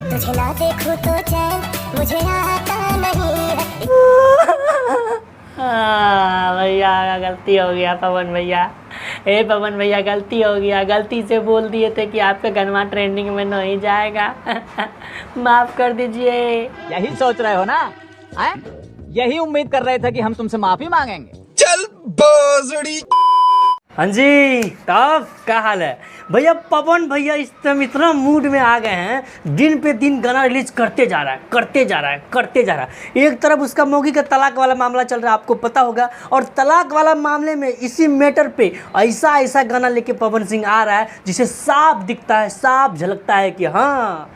तुझे ना देखूं तो चैन मुझे आता नहीं। भैया गलती हो गया पवन भैया। ए पवन भैया गलती हो गया, गलती से बोल दिए थे कि आपका गाना ट्रेंडिंग में नहीं जाएगा। माफ कर दीजिए। यही सोच रहे हो ना? हैं? यही उम्मीद कर रहे थे कि हम तुमसे माफी मांगेंगे। चल बाजड़ी। हाँ जी, तब क्या हाल है भैया? पवन भैया इस टाइम इतना मूड में आ गए हैं, दिन पे दिन गाना रिलीज करते जा रहा है, करते जा रहा है, करते जा रहा है। एक तरफ उसका मौगी का तलाक वाला मामला चल रहा है, आपको पता होगा, और तलाक वाला मामले में इसी मैटर पे ऐसा ऐसा गाना लेके पवन सिंह आ रहा है जिसे साफ दिखता है, साफ झलकता है कि हाँ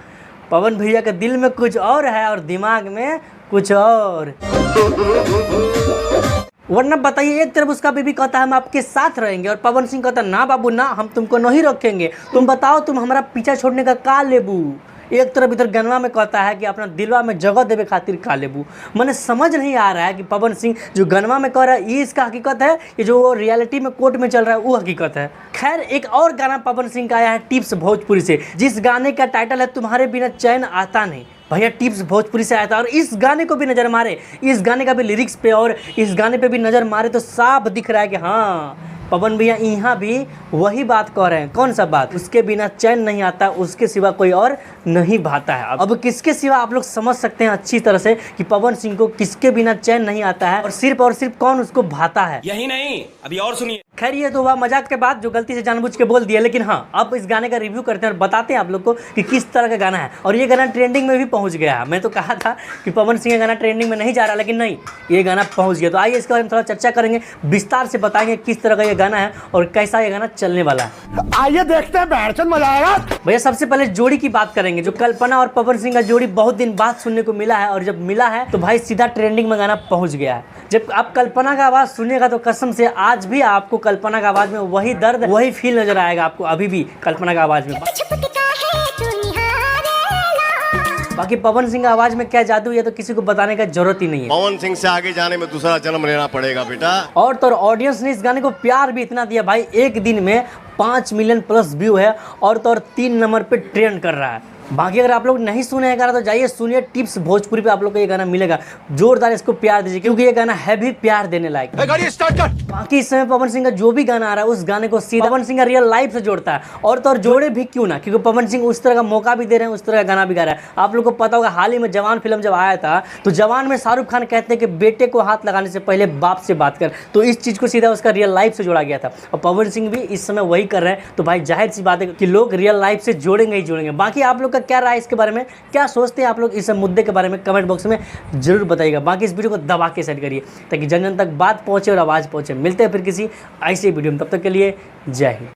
पवन भैया के दिल में कुछ और है और दिमाग में कुछ और। वरना बताइए, एक तरफ उसका बेबी कहता है हम आपके साथ रहेंगे और पवन सिंह कहता है ना बाबू ना, हम तुमको नहीं रखेंगे, तुम बताओ तुम हमारा पीछा छोड़ने का का लेबू। एक तरफ इधर गनवा में कहता है कि अपना दिलवा में जगह देवे खातिर का लेबू। मैंने समझ नहीं आ रहा है कि पवन सिंह जो गनवा में कह रहा है ये इसका हकीकत है, ये जो रियलिटी में कोर्ट में चल रहा है वो हकीकत है। खैर, एक और गाना पवन सिंह का आया है टिप्स भोजपुरी से, जिस गाने का टाइटल है तुम्हारे बिना चैन आता नहीं। भैया टिप्स भोजपुरी से आया था और इस गाने को भी नज़र मारे, इस गाने का भी लिरिक्स पे और इस गाने पे भी नज़र मारे तो साफ दिख रहा है कि हाँ पवन भैया यहाँ भी वही बात कह रहे हैं। कौन सा बात? उसके बिना चैन नहीं आता, उसके सिवा कोई और नहीं भाता है। अब किसके सिवा आप लोग समझ सकते हैं अच्छी तरह से कि पवन सिंह को किसके बिना चैन नहीं आता है और सिर्फ कौन उसको भाता है। यही नहीं, अभी और सुनिए। खैर, ये तो हुआ मजाक के बाद जो गलती से जानबूझ के बोल दिया, लेकिन हाँ अब इस गाने का रिव्यू करते हैं और बताते हैं आप लोग को कि किस तरह का गाना है। और ये गाना ट्रेंडिंग में भी पहुंच गया है। मैं तो कहा था कि पवन सिंह का गाना ट्रेंडिंग में नहीं जा रहा, लेकिन नहीं, ये गाना पहुंच गया। तो आइए इसके बारे में थोड़ा चर्चा करेंगे, विस्तार से बताएंगे किस तरह का ये गाना है और कैसा ये गाना चलने वाला है। आइए देखते हैं, बैठचंद मजा आएगा। भैया सबसे पहले जोड़ी की बात करेंगे। जो कल्पना और पवन सिंह का जोड़ी बहुत दिन बाद सुनने को मिला है और जब मिला है तो भाई सीधा ट्रेंडिंग में गाना पहुंच गया है। जब आप कल्पना का आवाज़ सुनिएगा तो कसम से आज भी आपको कल्पना का आवाज़ में वही दर्द, वही फील नजर आएगा आपको अभी भी कल्पना का आवाज़ में। बाकी पवन सिंह का आवाज में क्या जादू है तो किसी को बताने का जरूरत ही नहीं है। पवन सिंह से आगे जाने में दूसरा जन्म लेना पड़ेगा बेटा। और तो ऑडियंस ने इस गाने को प्यार भी इतना दिया भाई, एक दिन में 5 मिलियन प्लस व्यू है और तो और 3 नंबर पे ट्रेंड कर रहा है। बाकी अगर आप लोग नहीं सुने हैं गाना तो जाइए सुनिए, टिप्स भोजपुरी पे आप लोग को ये गाना मिलेगा। जोरदार इसको प्यार दीजिए क्योंकि ये गाना है भी प्यार देने लायक। बाकी इस समय पवन सिंह का जो भी गाना आ रहा है उस गाने को सीधा पवन सिंह का रियल लाइफ से जोड़ता है। और तो और जोड़े भी क्यों ना, क्योंकि पवन सिंह उस तरह का मौका भी दे रहे हैं, उस तरह का गाना भी गा रहा है। आप लोग को पता होगा हाल ही में जवान फिल्म जब आया था तो जवान में शाहरुख खान कहते हैं कि बेटे को हाथ लगाने से पहले बाप से बात कर, तो इस चीज़ को सीधा उसका रियल लाइफ से जोड़ा गया था। और पवन सिंह भी इस समय वही कर रहे हैं, तो भाई जाहिर सी बात है कि लोग रियल लाइफ से जोड़ेंगे ही जोड़ेंगे। बाकी आप लोग का क्या राय इसके बारे में, क्या सोचते हैं आप लोग इस मुद्दे के बारे में, कमेंट बॉक्स में जरूर बताइएगा। बाकी इस वीडियो को दबा के शेयर करिए ताकि जन जन तक बात पहुंचे और आवाज़ पहुंचे। मिलते हैं फिर किसी ऐसे वीडियो में, तब तक के लिए जय हिंद।